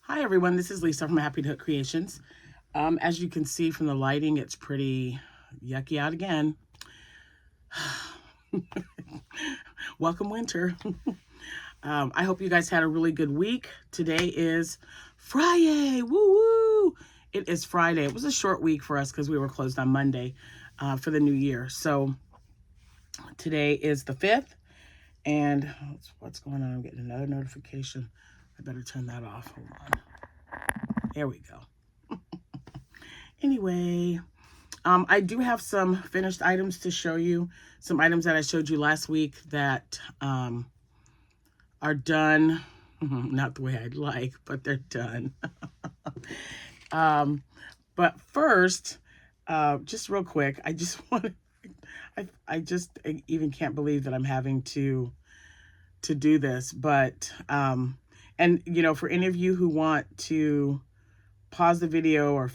Hi everyone, this is Lisa from Happytohook Creations. As you can see from the lighting, it's pretty yucky out again. Welcome winter. I hope you guys had a really good week. Today is Friday. Woo woo! It is Friday. It was a short week for us because we were closed on Monday for the new year. So today is the 5th. And what's going on? I'm getting another notification. I better turn that off. Hold on. There we go. Anyway, I do have some finished items to show you. Some items that I showed you last week that are done. Not the way I'd like, but they're done. But first, just real quick, I just want to, I just even can't believe that I'm having to do this. But, and you know, for any of you who want to pause the video or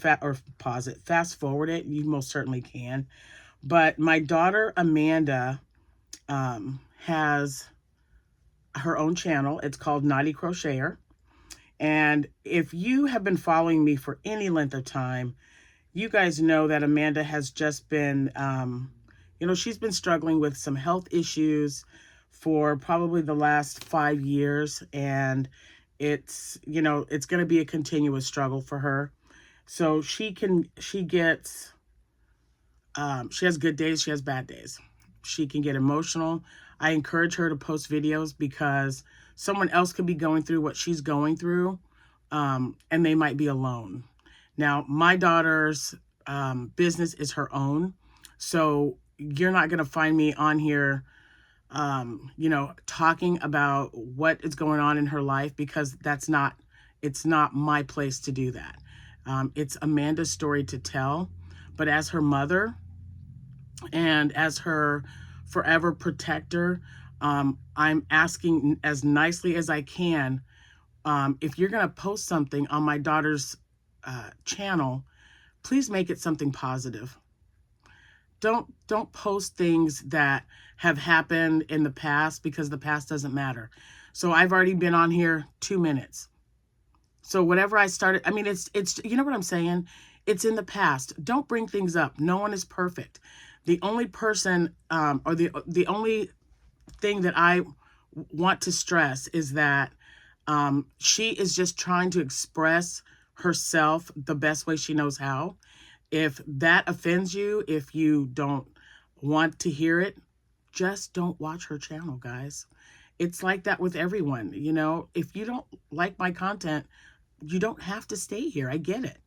pause it, fast forward it, you most certainly can. But my daughter Amanda has her own channel. It's called Naughty Crocheter. And if you have been following me for any length of time, you guys know that Amanda has just been, you know, she's been struggling with some health issues for probably the last 5 years. And it's, you know, it's going to be a continuous struggle for her. So she gets, she has good days, she has bad days. She can get emotional. I encourage her to post videos because someone else could be going through what she's going through, and they might be alone. Now, my daughter's business is her own, so you're not going to find me on here, you know, talking about what is going on in her life, because it's not my place to do that. It's Amanda's story to tell, but as her mother and as her forever protector, I'm asking as nicely as I can, if you're going to post something on my daughter's channel, please make it something positive. Don't post things that have happened in the past, because the past doesn't matter. So I've already been on here 2 minutes. So whatever I started, I mean, it's you know what I'm saying? It's in the past. Don't bring things up. No one is perfect. The only person, or the only thing that I want to stress is that she is just trying to express herself the best way she knows how. If that offends you, if you don't want to hear it, just don't watch her channel, guys. It's like that with everyone. You know, if you don't like my content, you don't have to stay here. I get it.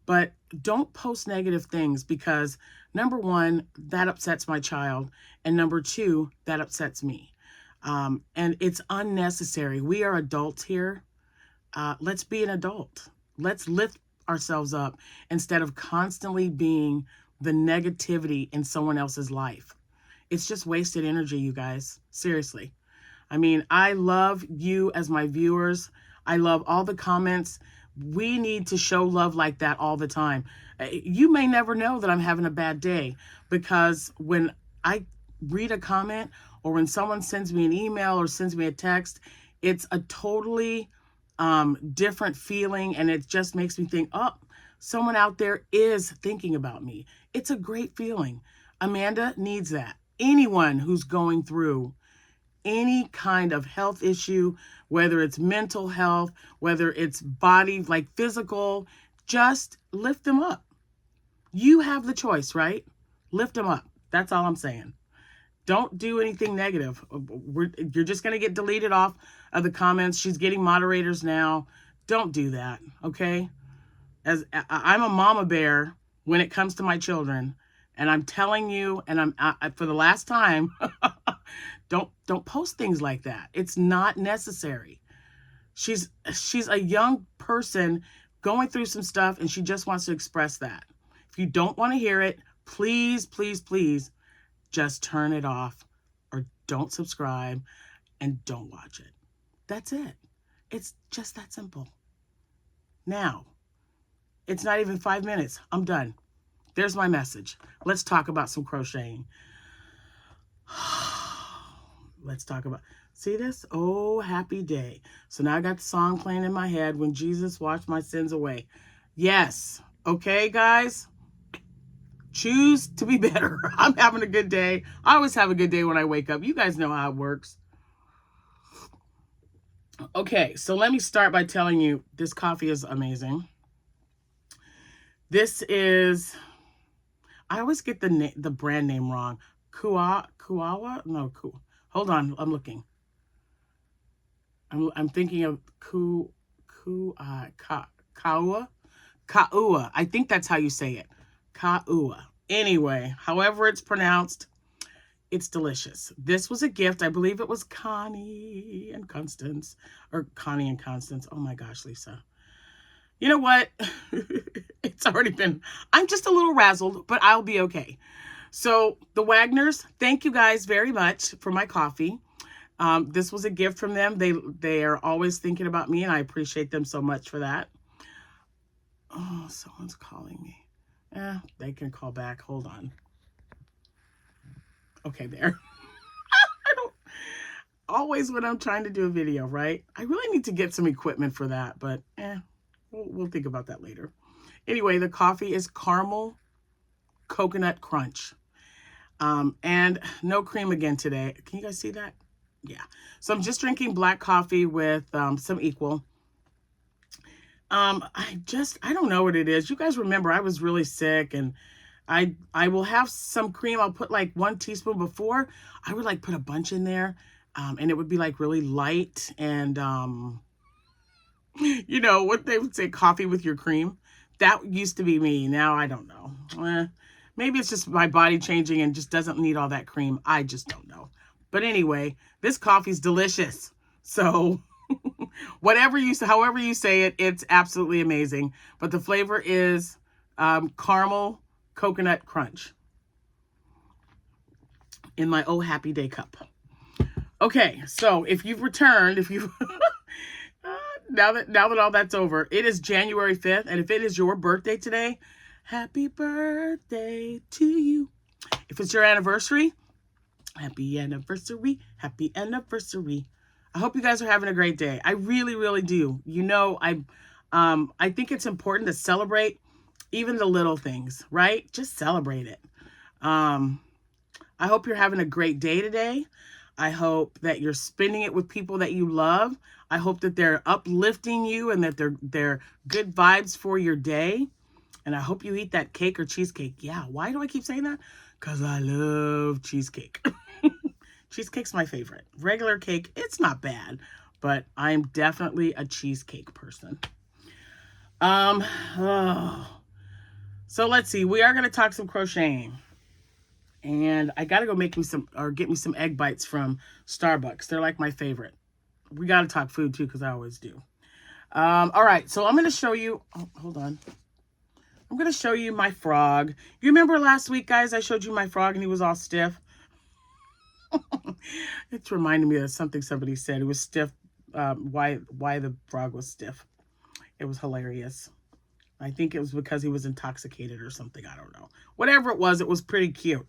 But don't post negative things, because number one, that upsets my child. And number two, that upsets me. And it's unnecessary. We are adults here. Let's be an adult. Let's lift ourselves up instead of constantly being the negativity in someone else's life. It's just wasted energy, you guys. Seriously. I mean, I love you as my viewers. I love all the comments. We need to show love like that all the time. You may never know that I'm having a bad day, because when I read a comment, or when someone sends me an email or sends me a text, it's a totally different feeling, and it just makes me think, oh, someone out there is thinking about me. It's a great feeling. Amanda needs that. Anyone who's going through any kind of health issue, whether it's mental health, whether it's body, like physical, just lift them up. You have the choice, right? Lift them up. That's all I'm saying. Don't do anything negative. You're just going to get deleted off of the comments. She's getting moderators now. Don't do that, okay? As I'm a mama bear when it comes to my children, and I'm telling you, and I'm for the last time, don't post things like that. It's not necessary. She's a young person going through some stuff, and she just wants to express that. If you don't want to hear it, please, please, please, just turn it off, or don't subscribe, and don't watch it. That's it. It's just that simple. Now, it's not even 5 minutes. I'm done. There's my message. Let's talk about some crocheting. Let's talk about, See this? Oh, happy day. So now I got the song playing in my head, when Jesus washed my sins away. Yes. Okay, guys? Choose to be better. I'm having a good day. I always have a good day when I wake up. You guys know how it works. Okay, so let me start by telling you this coffee is amazing. This is, I always get the brand name wrong. Kuawa? No, hold on, I'm looking. I'm thinking of Kaua. Kaua. I think that's how you say it. Kaua. Anyway, however it's pronounced, it's delicious. This was a gift. I believe it was Connie and Constance. Or Connie and Constance. Oh my gosh, Lisa. You know what? It's already been... I'm just a little razzled, but I'll be okay. So, the Wagners, thank you guys very much for my coffee. This was a gift from them. They are always thinking about me, and I appreciate them so much for that. Oh, someone's calling me. They can call back. Hold on. Okay, there. I don't always when I'm trying to do a video, right? I really need to get some equipment for that, but we'll think about that later. Anyway, the coffee is caramel coconut crunch. And no cream again today. Can you guys see that? Yeah. So I'm just drinking black coffee with some equal. I don't know what it is. You guys remember I was really sick, and I will have some cream. I'll put like 1 teaspoon before. I would like put a bunch in there, and it would be like really light, and you know what they would say, coffee with your cream. That used to be me. Now I don't know. Maybe it's just my body changing and just doesn't need all that cream. I just don't know. But anyway, this coffee's delicious. So however you say it, it's absolutely amazing. But the flavor is caramel coconut crunch in my Oh Happy Day cup. Okay, so if you've returned, now that all that's over, it is January 5th, and if it is your birthday today, happy birthday to you. If it's your anniversary, happy anniversary, happy anniversary. I hope you guys are having a great day. I really, really do. You know, I think it's important to celebrate even the little things, right? Just celebrate it. I hope you're having a great day today. I hope that you're spending it with people that you love. I hope that they're uplifting you and that they're good vibes for your day. And I hope you eat that cake or cheesecake. Yeah, why do I keep saying that? Because I love cheesecake. Cheesecake's my favorite. Regular cake, it's not bad, but I'm definitely a cheesecake person. So let's see. We are going to talk some crocheting. And I got to go make me some, or get me some egg bites from Starbucks. They're like my favorite. We got to talk food too, because I always do. All right, so I'm going to show you, hold on. I'm going to show you my frog. You remember last week, guys, I showed you my frog and he was all stiff? It's reminding me of something somebody said. It was stiff. Why the frog was stiff. It was hilarious. I think it was because he was intoxicated or something. I don't know. Whatever it was pretty cute.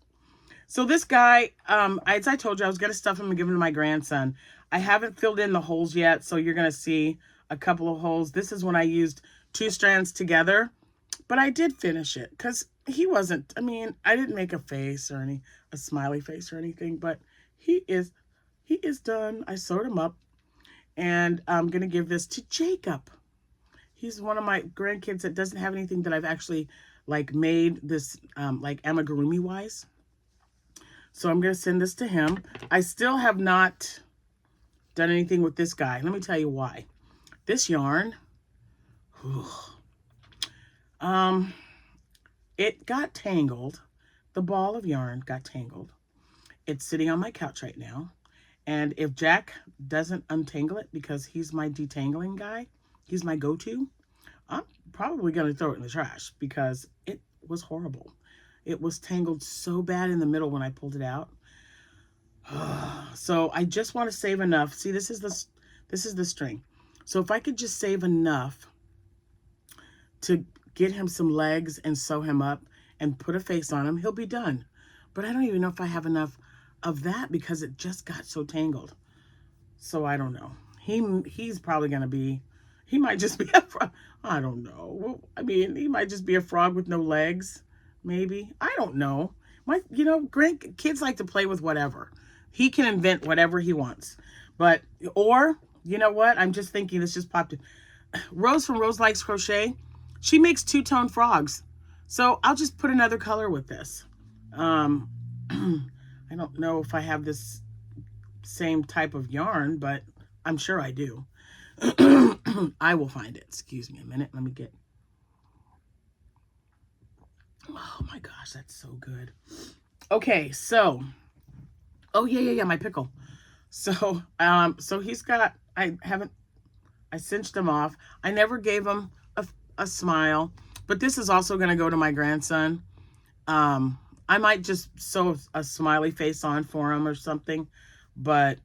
So this guy, as I told you, I was going to stuff him and give him to my grandson. I haven't filled in the holes yet, so you're going to see a couple of holes. This is when I used 2 strands together, but I did finish it because he wasn't, I mean, I didn't make a face or a smiley face or anything, but he is done. I sewed him up, and I'm going to give this to Jacob. He's one of my grandkids that doesn't have anything that I've actually like made this like amigurumi wise. So I'm going to send this to him. I still have not done anything with this guy. Let me tell you why. This yarn, it got tangled. The ball of yarn got tangled. It's sitting on my couch right now. And if Jack doesn't untangle it, because he's my detangling guy, he's my go-to, I'm probably going to throw it in the trash because it was horrible. It was tangled so bad in the middle when I pulled it out. So I just want to save enough. See, this is the string. So if I could just save enough to get him some legs and sew him up and put a face on him, he'll be done. But I don't even know if I have enough of that because it just got so tangled. So I don't know. He's probably gonna be. He might just be a frog. I don't know. Well, I mean, he might just be a frog with no legs. Maybe. I don't know. Kids like to play with whatever. He can invent whatever he wants. But, or, you know what? I'm just thinking, this just popped in. Rose from Rose Likes Crochet, she makes two-tone frogs. So I'll just put another color with this. I don't know if I have this same type of yarn, but I'm sure I do. I will find it. Excuse me a minute. Let me get... Oh my gosh, that's so good. Okay, so... Oh, yeah, my pickle. So, so he's got... I cinched him off. I never gave him a smile, but this is also going to go to my grandson. I might just sew a smiley face on for him or something, but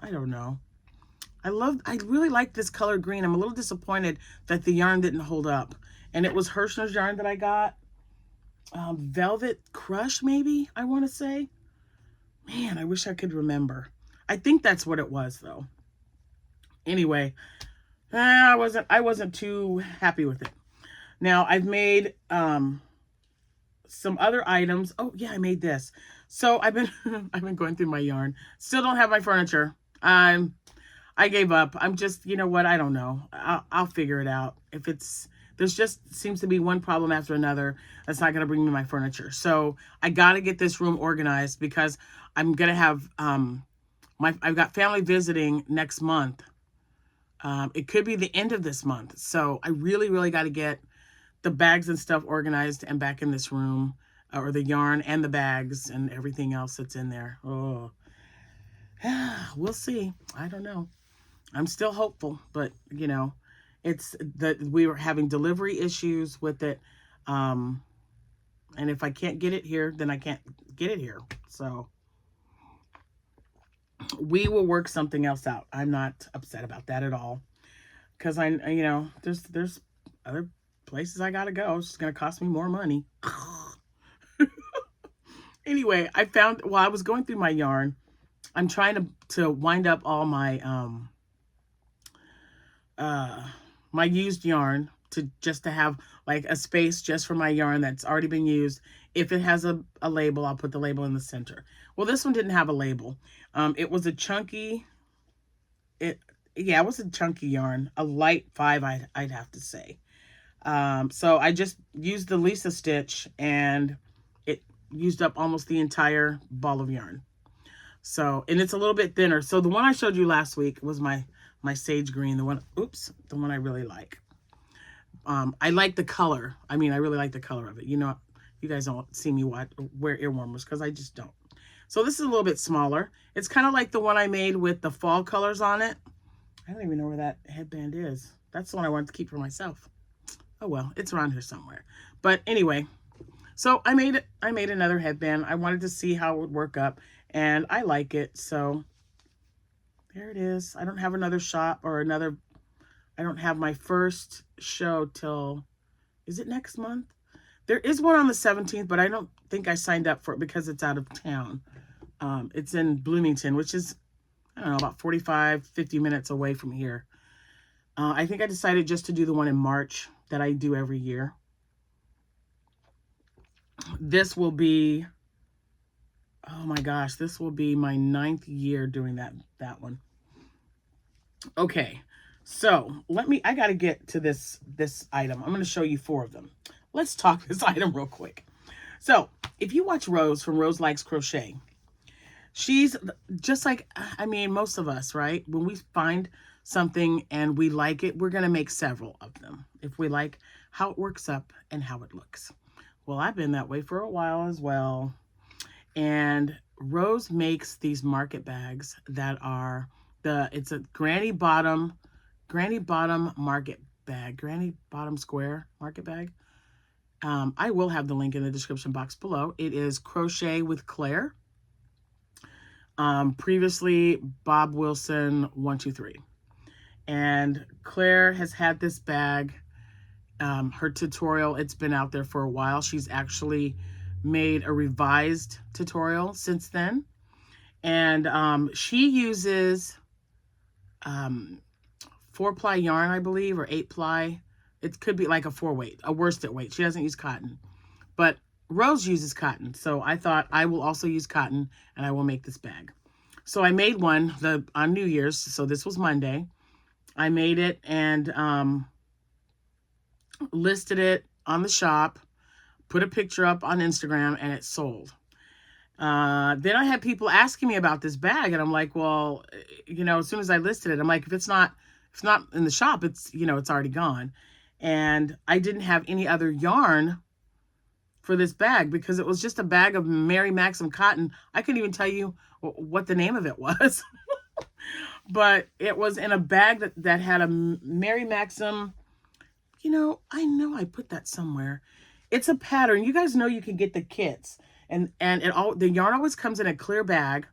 I don't know. I really like this color green. I'm a little disappointed that the yarn didn't hold up. And it was Hirschner's yarn that I got. Velvet Crush, maybe, I want to say. Man, I wish I could remember. I think that's what it was, though. Anyway, I wasn't too happy with it. Now, I've made some other items. Oh, yeah, I made this. So I've been going through my yarn. Still don't have my furniture. I gave up. I'm just, you know what? I don't know. I'll figure it out. There's just seems to be one problem after another that's not going to bring me my furniture. So I got to get this room organized because I'm going to have, I've got family visiting next month. It could be the end of this month. So I really, really got to get the bags and stuff organized and back in this room, or the yarn and the bags and everything else that's in there. Oh, we'll see. I don't know. I'm still hopeful, but you know, it's that we were having delivery issues with it. And if I can't get it here, then I can't get it here. So we will work something else out. I'm not upset about that at all. Cause there's other places I gotta go. It's just gonna cost me more money. Anyway, while I was going through my yarn, I'm trying to wind up all my my used yarn to have like a space just for my yarn that's already been used. If it has a label, I'll put the label in the center. Well, this one didn't have a label. It was a chunky, it was a chunky yarn, a light 5, I'd have to say. So I just used the Lisa stitch and it used up almost the entire ball of yarn. So, and it's a little bit thinner. So the one I showed you last week was my sage green, the one I really like. I like the color. I mean, I really like the color of it. You know, you guys don't see me wear ear warmers because I just don't. So this is a little bit smaller. It's kind of like the one I made with the fall colors on it. I don't even know where that headband is. That's the one I wanted to keep for myself. Oh well, it's around here somewhere. But anyway, so I made another headband. I wanted to see how it would work up, and I like it. So there it is. I don't have another shop or another. I don't have my first show till, is it next month? There is one on the 17th, but I don't think I signed up for it because it's out of town. It's in Bloomington, which is, I don't know, about 45, 50 minutes away from here. I think I decided just to do the one in March that I do every year. This will be, oh my gosh, this will be my 9th year doing that one. Okay, so I got to get to this item. I'm going to show you 4 of them. Let's talk this item real quick. So if you watch Rose from Rose Likes Crochet, she's just like, I mean, most of us, right? When we find something and we like it, we're going to make several of them if we like how it works up and how it looks. Well, I've been that way for a while as well. And Rose makes these market bags that are it's a granny bottom market bag, granny bottom square market bag. I will have the link in the description box below. It is Crochet with Claire. Previously Bob Wilson 123. And Claire has had this bag, her tutorial, it's been out there for a while. She's actually made a revised tutorial since then. And she uses 4-ply yarn, I believe, or 8-ply. It could be like a 4-weight, a worsted weight. She doesn't use cotton, but Rose uses cotton. So I thought I will also use cotton and I will make this bag. So I made one on New Year's. So this was Monday. I made it and listed it on the shop, put a picture up on Instagram, and it sold. Then I had people asking me about this bag, and I'm like, well, you know, as soon as I listed it, I'm like, if it's not in the shop, it's, you know, it's already gone. And I didn't have any other yarn for this bag because it was just a bag of Mary Maxim cotton. I couldn't even tell you what the name of it was. But it was in a bag that had a Mary Maxim. You know I put that somewhere. It's a pattern. You guys know you can get the kits, and the yarn always comes in a clear bag,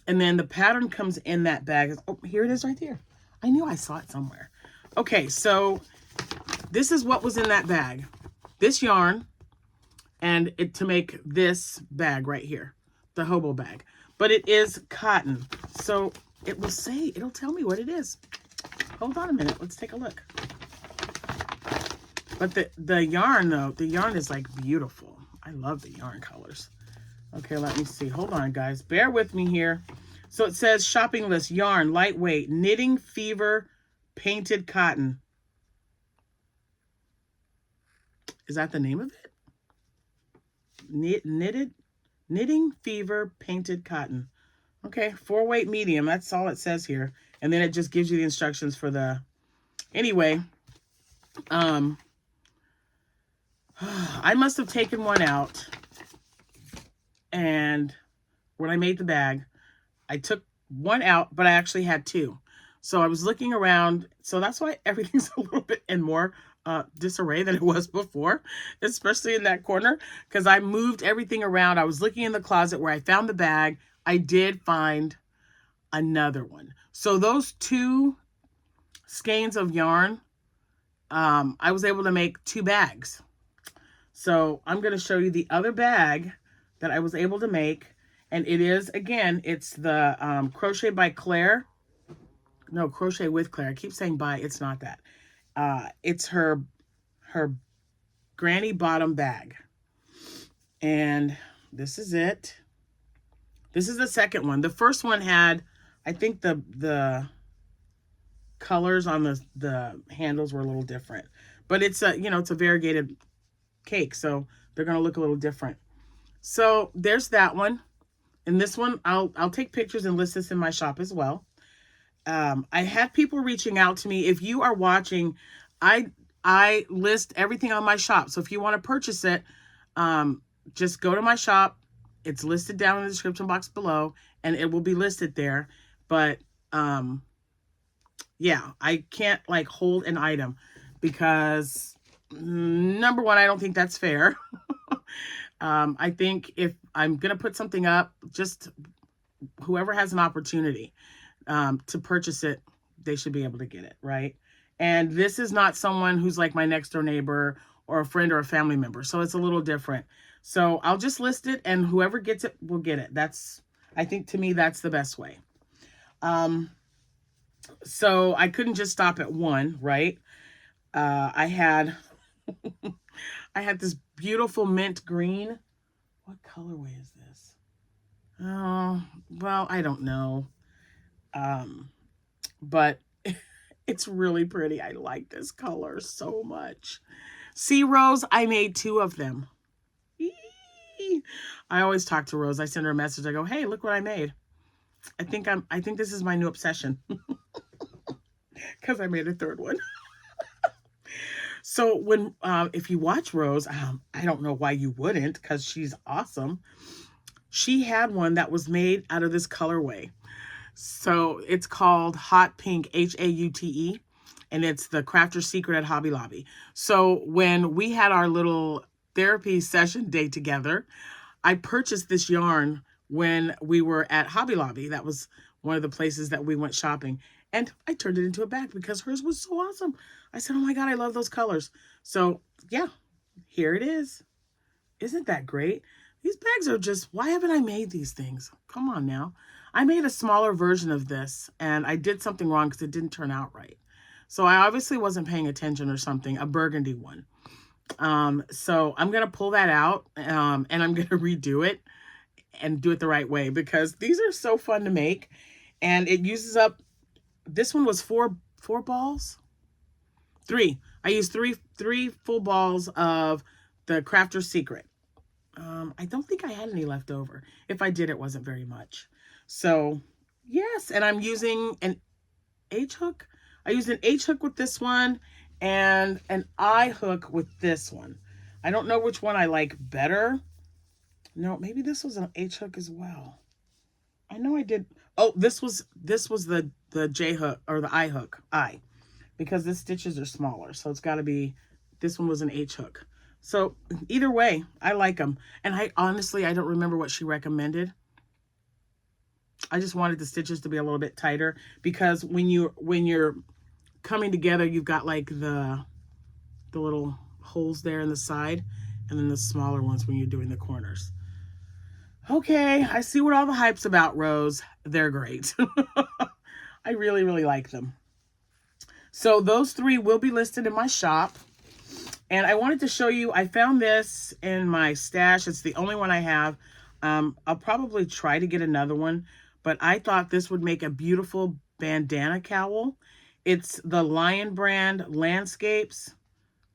and then the pattern comes in that bag. Oh, here it is right there. I knew I saw it somewhere. Okay, so this is what was in that bag. This yarn, and to make this bag right here, the hobo bag. But it is cotton, so it'll tell me what it is. Hold on a minute. Let's take a look. But the yarn, though, the yarn is like beautiful. I love the yarn colors. Okay, let me see. Hold on, guys. Bear with me here. So it says shopping list, yarn, lightweight, knitting fever, painted cotton. Is that the name of it? Knitting fever, painted cotton. Okay, 4-weight medium. That's all it says here. And then it just gives you the instructions for the... Anyway, I must have taken one out, and when I made the bag, I took one out, but I actually had two. So I was looking around, so that's why everything's a little bit in more disarray than it was before, especially in that corner, because I moved everything around. I was looking in the closet where I found the bag. I did find another one. So those two skeins of yarn, I was able to make 2 bags. So I'm going to show you the other bag that I was able to make. And it is, again, it's the Crochet by Claire. No, Crochet with Claire. I keep saying by. It's not that. It's her granny bottom bag. And this is it. This is the second one. The first one had, I think the colors on the handles were a little different. But it's a, you know, it's a variegated cake, so they're going to look a little different. So there's that one. And this one, I'll take pictures and list this in my shop as well. I had people reaching out to me. If you are watching, I list everything on my shop. So if you want to purchase it, just go to my shop. It's listed down in the description box below, and it will be listed there. But yeah, I can't like hold an item because number one, I don't think that's fair. I think if I'm going to put something up, just whoever has an opportunity to purchase it, they should be able to get it, right? And this is not someone who's like my next door neighbor or a friend or a family member. So it's a little different. So I'll just list it, and whoever gets it will get it. I think to me, that's the best way. So I couldn't just stop at one, right? I had this beautiful mint green. What colorway is this? Oh, well, I don't know. But it's really pretty. I like this color so much. See, Rose, I made 2 of them. I always talk to Rose. I send her a message. I go, hey, look what I made. I think this is my new obsession. Because I made a 3rd one. So when, if you watch Rose, I don't know why you wouldn't, because she's awesome. She had one that was made out of this colorway. So it's called Hot Pink, Haute, and it's the Crafter's Secret at Hobby Lobby. So when we had our little therapy session day together, I purchased this yarn when we were at Hobby Lobby. That was one of the places that we went shopping. And I turned it into a bag because hers was so awesome. I said, oh my God, I love those colors. So yeah, here it is. Isn't that great? These bags are just, why haven't I made these things? Come on now. I made a smaller version of this, and I did something wrong because it didn't turn out right. So I obviously wasn't paying attention or something, a burgundy one. So I'm going to pull that out, and I'm going to redo it and do it the right way, because these are so fun to make, and it uses up, this one was four balls. Three. I used three full balls of the Crafter's Secret. I don't think I had any left over. If I did, it wasn't very much. So yes, and I'm using an H hook. I used an H hook with this one and an I hook with this one. I don't know which one I like better. No, maybe this was an H hook as well. I know I did. Oh, this was the J hook, or the I hook. Because the stitches are smaller, so it's got to be, this one was an H hook. So either way, I like them. And I honestly don't remember what she recommended. I just wanted the stitches to be a little bit tighter, because when you're coming together, you've got like the little holes there in the side, and then the smaller ones when you're doing the corners. Okay, I see what all the hype's about, Rose. They're great. I really, really like them. So those three will be listed in my shop. And I wanted to show you, I found this in my stash. It's the only one I have. I'll probably try to get another one, but I thought this would make a beautiful bandana cowl. It's the Lion brand Landscapes.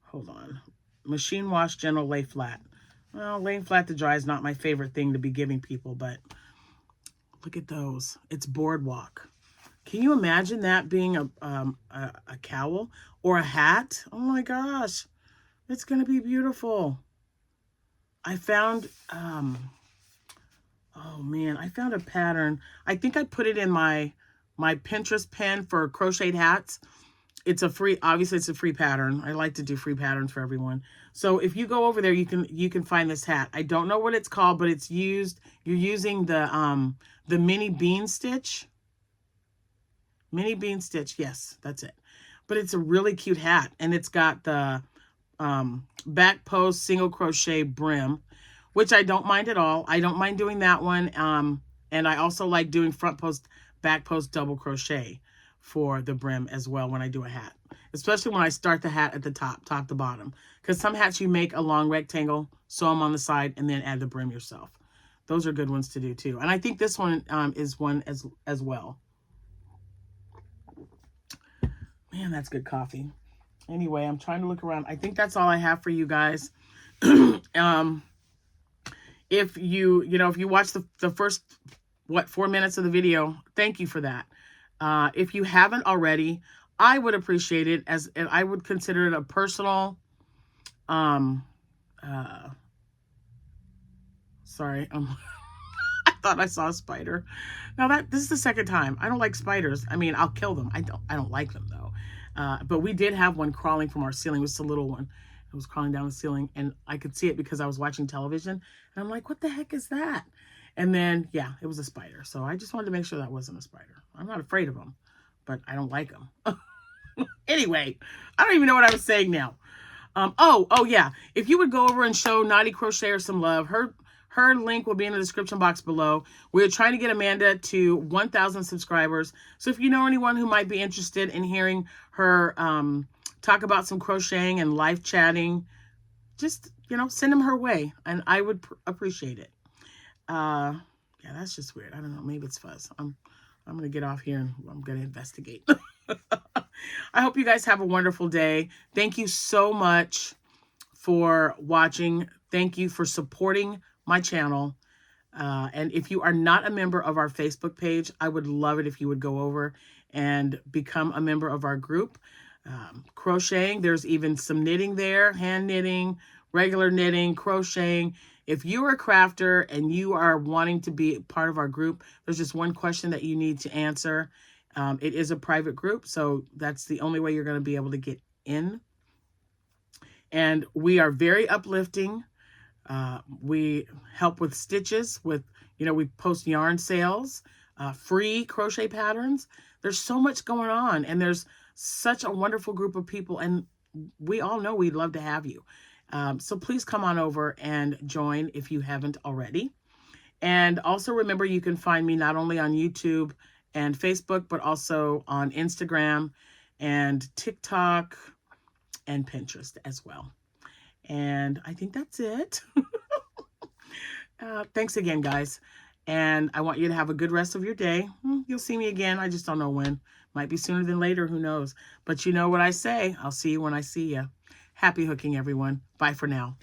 Hold on. Machine wash, gentle, lay flat. Well, laying flat to dry is not my favorite thing to be giving people, but look at those. It's boardwalk. Can you imagine that being a cowl or a hat? Oh my gosh. It's going to be beautiful. I found, oh man, I found a pattern. I think I put it in my Pinterest pin for crocheted hats. It's a free, obviously it's a free pattern. I like to do free patterns for everyone. So if you go over there, you can find this hat. I don't know what it's called, but it's used, you're using the mini bean stitch. Mini bean stitch, yes, that's it. But it's a really cute hat, and it's got the back post single crochet brim, which I don't mind at all. I don't mind doing that one. And I also like doing front post, back post double crochet for the brim as well when I do a hat, especially when I start the hat at the top to bottom, because some hats you make a long rectangle, sew them on the side, and then add the brim yourself. Those are good ones to do too. And I think this one is one as well. Man, that's good coffee. Anyway, I'm trying to look around. I think that's all I have for you guys. If you watch the first, 4 minutes of the video, thank you for that. If you haven't already, I would appreciate it, and I would consider it a personal, sorry, I thought I saw a spider. Now this is the second time. I don't like spiders. I mean, I'll kill them. I don't like them though. But we did have one crawling from our ceiling. It was a little one. It was crawling down the ceiling, and I could see it because I was watching television. And I'm like, what the heck is that? And then, yeah, it was a spider. So I just wanted to make sure that wasn't a spider. I'm not afraid of them, but I don't like them. Anyway, I don't even know what I was saying now. Oh yeah. If you would go over and show Naughty Crocheter some love, her link will be in the description box below. We're trying to get Amanda to 1,000 subscribers. So if you know anyone who might be interested in hearing her talk about some crocheting and live chatting, just, send them her way, and I would appreciate it. Yeah, that's just weird. I don't know. Maybe it's fuzz. I'm going to get off here, and I'm going to investigate. I hope you guys have a wonderful day. Thank you so much for watching. Thank you for supporting my channel. And if you are not a member of our Facebook page, I would love it if you would go over and become a member of our group. Crocheting, there's even some knitting there, hand knitting, regular knitting, crocheting. If you're a crafter and you are wanting to be part of our group, there's just one question that you need to answer. It is a private group, so that's the only way you're going to be able to get in. And we are very uplifting. We help with stitches, we post yarn sales, free crochet patterns. There's so much going on, and there's such a wonderful group of people, and we all know we'd love to have you. So please come on over and join if you haven't already. And also remember, you can find me not only on YouTube and Facebook, but also on Instagram and TikTok and Pinterest as well. And I think that's it. Thanks again, guys. And I want you to have a good rest of your day. You'll see me again. I just don't know when. Might be sooner than later. Who knows? But you know what I say. I'll see you when I see you. Happy hooking, everyone. Bye for now.